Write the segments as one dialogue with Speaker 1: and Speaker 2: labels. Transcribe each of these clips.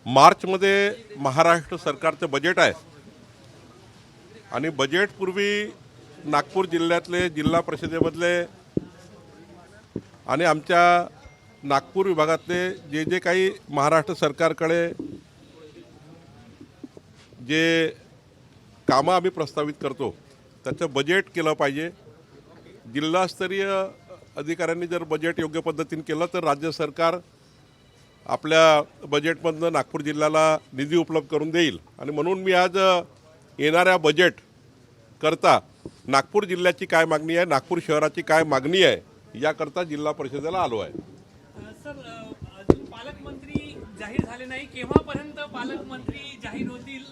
Speaker 1: मार्चमध्ये महाराष्ट्र सरकारचं बजेट आहे आणि बजेटपूर्वी नागपूर जिल्ह्यातले जिल्हा परिषदेमधले आणि आमच्या नागपूर विभागातले जे जे काही महाराष्ट्र सरकारकडे जे कामं आम्ही प्रस्तावित करतो त्याचं बजेट केलं पाहिजे। जिल्हास्तरीय अधिकाऱ्यांनी जर बजेट योग्य पद्धतीने केलं तर राज्य सरकार आपल्या बजेटमधनं नागपूर जिल्ह्याला निधी उपलब्ध करून देईल आणि म्हणून मी आज येणाऱ्या बजेट करता नागपूर जिल्ह्याची काय मागणी आहे, नागपूर शहराची काय मागणी आहे याकरता जिल्हा परिषदेला आलो आहे।
Speaker 2: सर, अजून पालकमंत्री जाहीर झाले नाही, केव्हापर्यंत पालकमंत्री जाहीर होतील?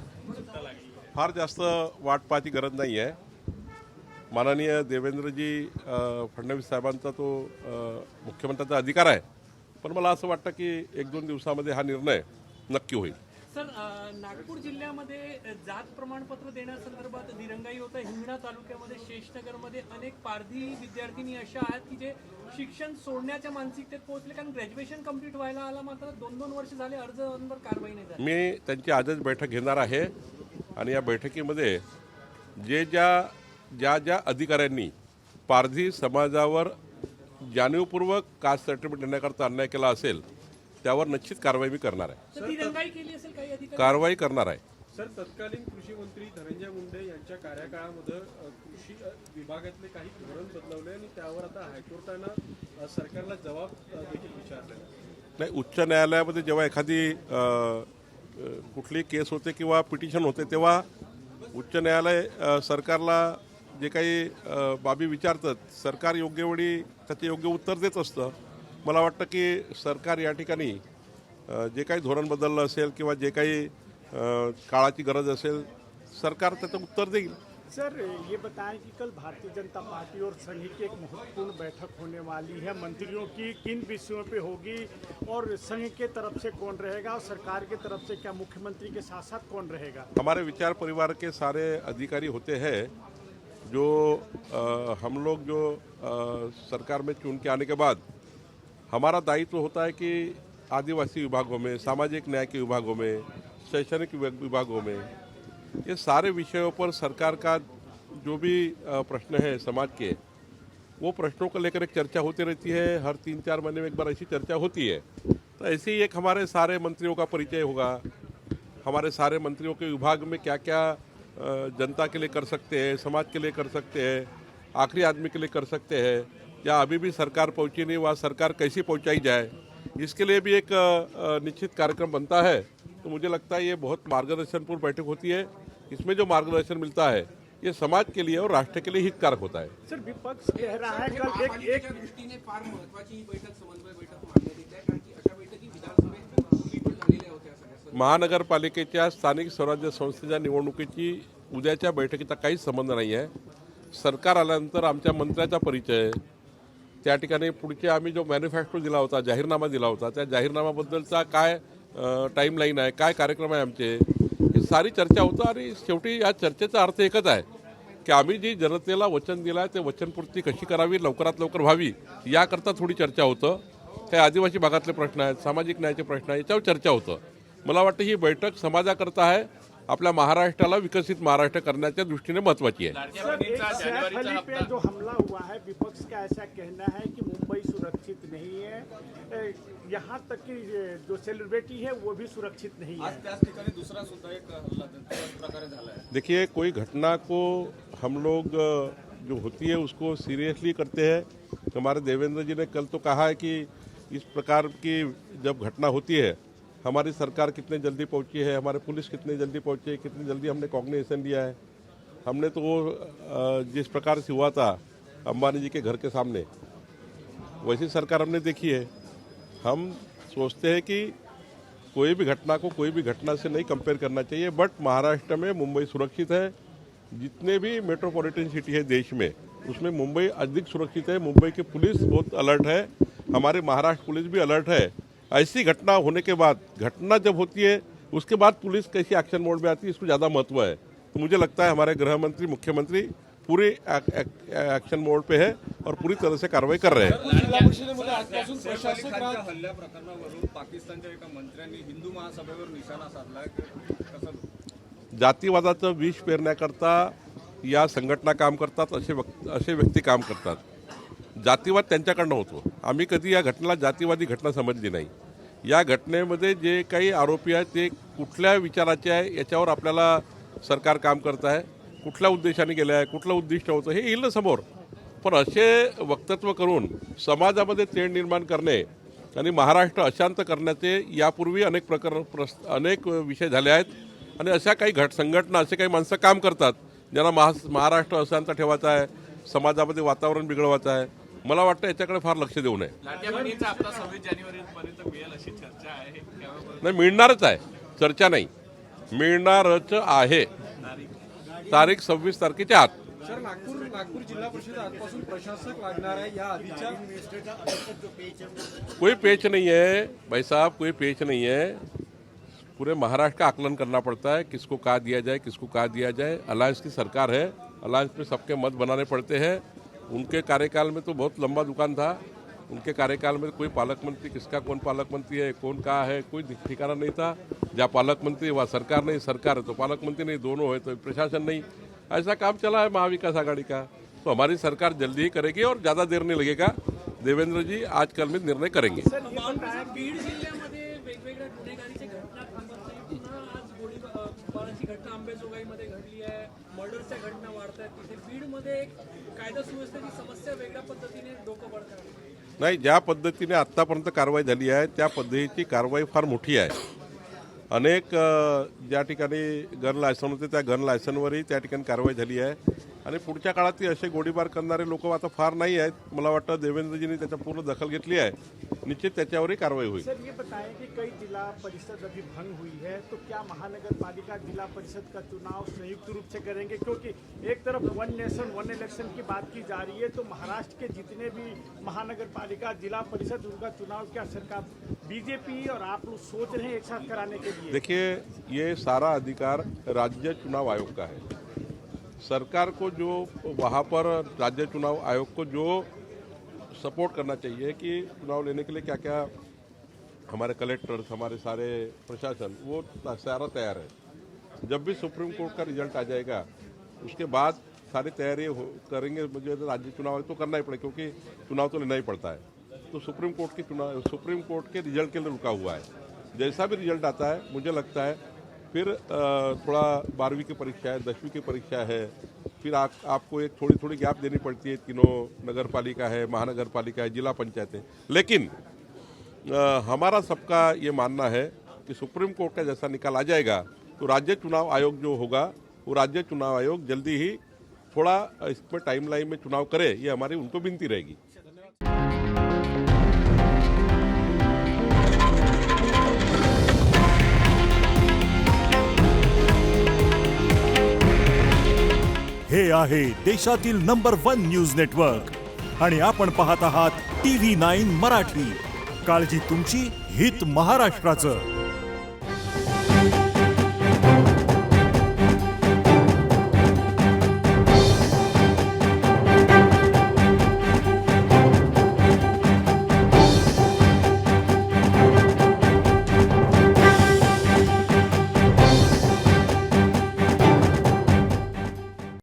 Speaker 1: फार जास्त वाट पाहण्याची गरज नाही आहे। माननीय देवेंद्रजी फडणवीस साहेबांचा तो मुख्यमंत्र्यांचा अधिकार आहे, पण मला असं वाटतं की एक दोन दिवसामध्ये हा निर्णय नक्की होईल।
Speaker 2: सर, नागपूर जिल्ह्यामध्ये जात प्रमाणपत्र देण्यासंदर्भात दिरंगाई होत आहे। हिंगणा तालुक्यामध्ये शेषनगरमध्ये अनेक पारधी विद्यार्थिनी अशा आहेत की जे शिक्षण सोडण्याच्या मानसिकतेत पोहोचले, कारण ग्रॅज्युएशन कंप्लीट व्हायला आला मात्र 2-2 वर्ष झाले अर्जांवर कारवाई नाही झाली।
Speaker 1: मी त्यांची आजच बैठक घेणार आहे आणि या बैठकीमध्ये ज्या अधिकाऱ्यांनी पारधी समाजावर जाणीवपूर्वक कास्ट सर्टिफिकेट देण्याकरता अन्याय केला असेल त्यावर निश्चित कारवाई मी करणार आहे।
Speaker 2: तर दिरंगाई केली असेल काही अधिकारी?
Speaker 1: कारवाई करणार आहे।
Speaker 3: सर, तत्कालीन कृषी मंत्री धनंजय मुंडे यांच्या कार्यकाळामध्ये कृषी विभागातले काही धोरण बदलवले आणि त्यावर आता हायकोर्टानं सरकारला जबाब देखील विचारले
Speaker 1: नाही। उच्च न्यायालयामध्ये जेव्हा एखादी कुठली केस होते किंवा पिटिशन होते तेव्हा उच्च न्यायालय सरकारला जे काही बाबी विचारतात सरकार योग्य वेळी त्याचे योग्य उत्तर देत असतं। मला वाटतं की सरकार या ठिकाणी जे काही धोरण बदललं असेल किंवा जे काही काळाची गरज असेल सरकार त्याचं उत्तर देईल।
Speaker 4: सर, ये बताएं कि कल भारतीय जनता पार्टी और संघ की एक महत्वपूर्ण बैठक होने वाली है, मंत्रियों की किन विषयों पे होगी और संघ के तरफ से कौन रहेगा और सरकार की तरफ से क्या मुख्यमंत्री के साथ साथ कौन रहेगा?
Speaker 1: हमारे विचार परिवार के सारे अधिकारी होते हैं जो हम लोग जो सरकार में चुन के आने के बाद हमारा दायित्व होता है कि आदिवासी विभागों में, सामाजिक न्याय के विभागों में, शैक्षणिक विभागों में ये सारे विषयों पर सरकार का जो भी प्रश्न है समाज के वो प्रश्नों को लेकर एक चर्चा होती रहती है। हर 3-4 महीने में एक बार ऐसी चर्चा होती है। तो ऐसे ही एक हमारे सारे मंत्रियों का परिचय होगा, हमारे सारे मंत्रियों के विभाग में क्या क्या जनता के लिए कर सकते हैं, समाज के लिए कर सकते हैं, आखिरी आदमी के लिए कर सकते हैं, या अभी भी सरकार पहुंची नहीं वहाँ सरकार कैसी पहुंचाई जाए, इसके लिए भी एक निश्चित कार्यक्रम बनता है। तो मुझे लगता है ये बहुत मार्गदर्शनपूर्ण बैठक होती है। इसमें जो मार्गदर्शन मिलता है ये समाज के लिए और राष्ट्र के लिए हितकारक होता है।
Speaker 4: सर, विपक्ष कह रहा है कल एक
Speaker 5: दृष्टीने फार महत्त्वाची ही बैठक समन्वय बैठक मानण्यात येते आहे, कारण की अशा बैठकी विधानसभेत पूर्वी झालेल्या होत्या सगळ्या।
Speaker 1: महानगरपालिकेच्या स्थानिक स्वराज्य संस्थेच्या निवडणुकीची उद्याच्या बैठकीचा काहीच संबंध नाही आहे। सरकार आल्यानंतर आमच्या मंत्र्याचा परिचय, त्या ठिकाणी पुढचे आम्ही जो मॅनिफेस्टो दिला होता, जाहीरनामा दिला होता, त्या जाहीरनामाबद्दलचा काय टाईमलाईन आहे, काय कार्यक्रम आहे आमचे, ही सारी चर्चा होतं आणि शेवटी या चर्चेचा अर्थ एकच आहे की आम्ही जी जनतेला वचन दिलं आहे ते वचनपूर्ती कशी करावी, लवकरात लवकर व्हावी याकरता थोडी चर्चा होतं। काही आदिवासी भागातले प्रश्न आहेत, सामाजिक न्यायाचे प्रश्न आहेत, याच्यावर चर्चा होतं। मला वाटतं ही बैठक समाजाकरता आहे, आपल्या महाराष्ट्राला विकसित महाराष्ट्र करण्याच्या दृष्टीने महत्त्वाची आहे।
Speaker 4: सर, एक सैफ अली पे जो हमला हुआ है, विपक्ष का ऐसा कहना है कि मुंबई सुरक्षित नहीं है, यहाँ तक कि जो सेलिब्रिटी है वो भी सुरक्षित नहीं है।
Speaker 5: दूसरा सुद्धा एक हल्ला प्रकारे झाला है।
Speaker 1: देखिए, कोई घटना को हम लोग जो होती है उसको सीरियसली करते हैं। हमारे देवेंद्र जी ने कल तो कहा है कि इस प्रकार की जब घटना होती है हमारी सरकार कितने जल्दी पहुंची है, हमारे पुलिस कितने जल्दी पहुंची है, कितनी जल्दी हमने कॉग्निशन लिया है। हमने तो वो जिस प्रकार से हुआ था अंबानी जी के घर के सामने वैसी सरकार हमने देखी है। हम सोचते हैं कि कोई भी घटना को कोई भी घटना से नहीं कंपेयर करना चाहिए, बट महाराष्ट्र में मुंबई सुरक्षित है। जितने भी मेट्रोपॉलिटन सिटी है देश में उसमें मुंबई अधिक सुरक्षित है। मुंबई की पुलिस बहुत अलर्ट है, हमारे महाराष्ट्र पुलिस भी अलर्ट है। ऐसी घटना होने के बाद, घटना जब होती है उसके बाद पुलिस कैसी एक्शन मोड में आती है इसको ज़्यादा महत्व है। तो मुझे लगता है हमारे गृह मंत्री, मुख्यमंत्री पूरी एक्शन मोड पे है और पूरी तरह से कार्रवाई कर रहे हैं।
Speaker 3: जिल्हा परिषदेमध्ये आजपासून प्रशासक राज
Speaker 6: हल्ल्या प्रकरणावरून पाकिस्तानच्या एका मंत्र्यांनी हिंदू महासभेवर निशाणा साधलाय. कसं
Speaker 1: जातीवादाचं विष पेरण्याकरता या संघटना काम करतात, असे व्यक्ती काम करतात. जातीवाद त्यांच्याकडनं होतो. आम्ही कधी या घटनेला जातीवादी घटना समजली नाही. या घटनेमध्ये जे काही आरोपी आहेत ते कुठल्या विचाराचे आहे याच्यावर आपल्याला सरकार काम करत आहे. कुठल्या उद्देशाने गेले आहे, कुठलं उद्दिष्ट होतं हे येईल ना समोर. पण असे वक्तव्य करून समाजामध्ये तेढ निर्माण करणे आणि महाराष्ट्र अशांत करण्याचे यापूर्वी अनेक विषय झाले आहेत. आणि अशा काही संघटना, असे काही माणसं काम करतात ज्यांना महाराष्ट्र अशांत ठेवायचा आहे, समाजामध्ये वातावरण बिघडवायचं आहे. मला वाटतं याच्याकडे फार लक्ष देऊ नये.
Speaker 7: लाटेबंदीचा हप्ता 26 जानेवारीपर्यंत मिळेल अशी चर्चा आहे.
Speaker 1: नाही, मिळणारच आहे, चर्चा नाही, मिळणारच आहे. तारीख 26 तारखेच्या आत.
Speaker 3: सर, नागपूर जिल्हा परिषद आजपासून प्रशासक लागणार आहे. या आधीच्या
Speaker 1: कोई पेच नहीं है भाई साहब, कोई पेच नहीं है. पूरे महाराष्ट्र का आकलन करना पड़ता है, किसको कहा दिया जाए, किसको कहा दिया जाए. अलायंस की सरकार है, अलायंस में सबके मत बनाने पड़ते हैं. उनके कार्यकाल में तो बहुत लंबा दुकान था. उनके कार्यकाल में कोई पालक मंत्री, किसका कौन पालक मंत्री है, कौन कहाँ है, कोई ठिकाना नहीं था. जहाँ पालक मंत्री वहाँ सरकार नहीं, सरकार है तो पालक मंत्री नहीं, दोनों है तो प्रशासन नहीं. ऐसा काम चला है महाविकास आघाड़ी का. तो हमारी सरकार जल्दी ही करेगी और ज़्यादा देर नहीं लगेगा. देवेंद्र जी आजकल में निर्णय करेंगे.
Speaker 2: बीड जिल्ह्यामध्ये वेगवेगळ्या गुन्हेगारीच्या घटना थांबत नाही. पुन्हा आज गोळीबाराची घटना अंबेजोगाईमध्ये घडली आहे. मर्डरच्या घटना वाढत आहेत. तिथे बीडमध्ये एक कायदा सुव्यवस्थेची समस्या वेगळ्या पद्धतीने डोकं पडतात.
Speaker 1: नाही, ज्या पद्धतीने आत्तापर्यंत कारवाई झाली आहे त्या पद्धतीची कारवाई फार मोठी आहे. अनेक ज्या ठिकाणी गन लायसन होते त्या गन लायसनवरही त्या ठिकाणी कारवाई झाली आहे. आणि पुढच्या काळात असे गोळीबार करणारे लोक आता फार नाही आहेत. मला वाटतं देवेंद्रजींनी त्याच्या पूर्ण दखल घेतली आहे. निश्चित त्याच्यावरही कारवाई होईल.
Speaker 4: सर, ये बताएं कि कई जिला परिषद अभी भंग हुई है, तो क्या महानगर पालिका जिला परिषद का चुनाव संयुक्त रूप से करेंगे? क्योंकि एक तरफ वन नेशन वन इलेक्शन की बात की जा रही है, तो महाराष्ट्र के जितने भी महानगर पालिका जिला परिषद उनका चुनाव क्या सरकार बीजेपी और आप लोग सोच रहे हैं एक साथ कराने के लिए?
Speaker 1: देखिए, ये सारा अधिकार राज्य चुनाव आयोग का है. सरकार को जो वहाँ पर राज्य चुनाव आयोग को जो सपोर्ट करना चाहिए कि चुनाव लेने के लिए क्या क्या हमारे कलेक्टर्स, हमारे सारे प्रशासन, वो सारा तैयार है. जब भी सुप्रीम कोर्ट का रिजल्ट आ जाएगा उसके बाद सारी तैयारी करेंगे. मुझे राज्य चुनाव तो करना ही पड़ेगा क्योंकि चुनाव तो लेना ही पड़ता है. तो सुप्रीम कोर्ट के रिजल्ट के लिए रुका हुआ है. जैसा भी रिजल्ट आता है मुझे लगता है फिर थोड़ा 12वीं की परीक्षा है, 10वीं की परीक्षा है, फिर आपको एक थोड़ी गैप देनी पड़ती है. तीनों नगर पालिका है, महानगर पालिका है, जिला पंचायत है. लेकिन हमारा सबका ये मानना है कि सुप्रीम कोर्ट का जैसा निकाल आ जाएगा तो राज्य चुनाव आयोग जो होगा वो राज्य चुनाव आयोग जल्दी ही थोड़ा इसमें टाइमलाइन में चुनाव करे, ये हमारी उनको विनती रहेगी.
Speaker 8: हे आहे देशातील नंबर 1 न्यूज नेटवर्क आणि आपण पाहत आहात TV9 मराठी. काळजी तुमची, हित महाराष्ट्राचं.